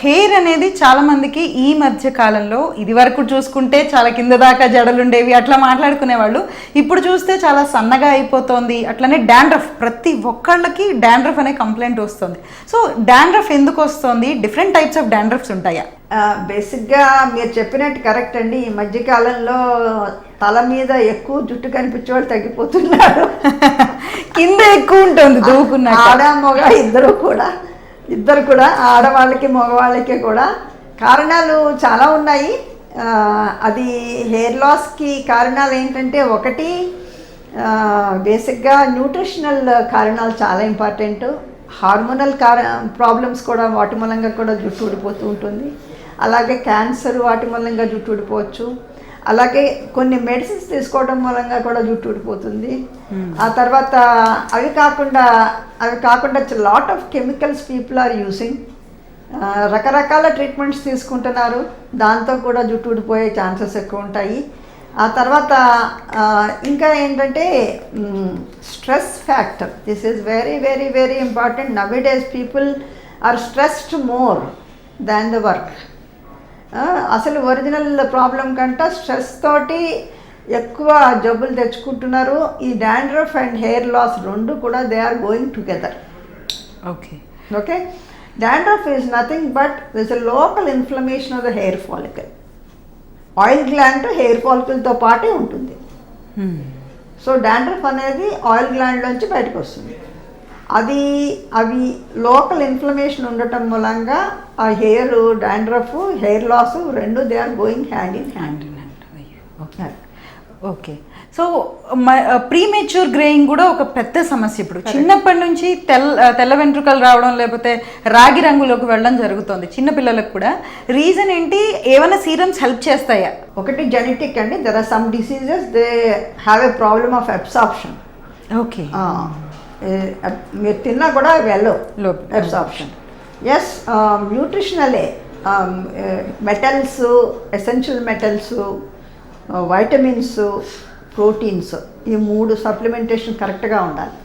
Hair అనేది చాలా మందికి ఈ మధ్య కాలంలో ఇది వరకు చూసుకుంటే చాలా కింద దాకా జడలుండేవి అట్లా మాట్లాడుకునేవాళ్ళు. ఇప్పుడు చూస్తే చాలా సన్నగా అయిపోతుంది. అట్లనే డాండ్రఫ్, ప్రతి ఒక్కళ్ళకి డాండ్రఫ్ అనే కంప్లైంట్ వస్తుంది. సో డాండ్రఫ్ ఎందుకు వస్తుంది? డిఫరెంట్ టైప్స్ ఆఫ్ డాండ్రఫ్స్ ఉంటాయా? బేసిక్గా మీరు చెప్పినట్టు కరెక్ట్ అండి. ఈ మధ్యకాలంలో తల మీద ఎక్కువ జుట్టు కనిపించే వాళ్ళు తగ్గిపోతున్నారు. కింద ఎక్కువ ఉంటుంది దూకున్న. ఆడ మగ ఇద్దరు కూడా ఆడవాళ్ళకి మగవాళ్ళకి కూడా కారణాలు చాలా ఉన్నాయి. అది హెయిర్ లాస్కి కారణాలు ఏంటంటే, ఒకటి బేసిక్గా న్యూట్రిషనల్ కారణాలు చాలా ఇంపార్టెంట్. హార్మోనల్ ప్రాబ్లమ్స్ కూడా వాటి మూలంగా కూడా జుట్టు ఊడిపోతూ ఉంటుంది. అలాగే క్యాన్సర్ వాటి మూలంగా జుట్టు ఊడిపోవచ్చు. అలాగే కొన్ని మెడిసిన్స్ తీసుకోవడం మూలంగా కూడా జుట్టు ఊడిపోతుంది. ఆ తర్వాత అవి కాకుండా lot of chemicals people are using. రకరకాల ట్రీట్మెంట్స్ తీసుకుంటున్నారు, దాంతో కూడా జుట్టు ఊడిపోయే ఛాన్సెస్ ఎక్కువ ఉంటాయి. ఆ తర్వాత ఇంకా ఏంటంటే stress factor. This is very very very important. Nowadays people are stressed more than the work. అసలు ఒరిజినల్ ప్రాబ్లం కంటే స్ట్రెస్ తోటి ఎక్కువ జబ్బులు తెచ్చుకుంటున్నారు. ఈ డాండ్రఫ్ అండ్ హెయిర్ లాస్ రెండు కూడా they are going together. Okay dandruff is nothing but this a local inflammation of the hair follicle. Oil gland hair ఫాలికల్తో పాటే ఉంటుంది. సో డాండ్రఫ్ అనేది ఆయిల్ గ్లాండ్లోంచి బయటకు వస్తుంది. అవి లోకల్ ఇన్ఫ్లమేషన్ ఉండటం మూలంగా ఆ హెయిర్ డాండ్రఫ్ హెయిర్ లాస్ రెండు they are going hand in hand. Okay. So premature greying కూడా ఒక పెద్ద సమస్య. ఇప్పుడు చిన్నప్పటి నుంచి తెల్ల వెంట్రుకలు రావడం, లేకపోతే రాగి రంగులోకి వెళ్ళడం జరుగుతుంది చిన్నపిల్లలకు కూడా. రీజన్ ఏంటి? ఏమైనా సీరమ్స్ హెల్ప్ చేస్తాయా? ఒకటి జెనెటిక్ అండి. There are some diseases they have a problem of absorption. Okay. మీరు తిన్నా కూడా వెళ్ళవు అబ్సార్ప్షన్. ఎస్, న్యూట్రిషనలే metals, essential metals, vitamins, proteins, ఈ మూడు సప్లిమెంటేషన్ కరెక్ట్గా ఉండాలి.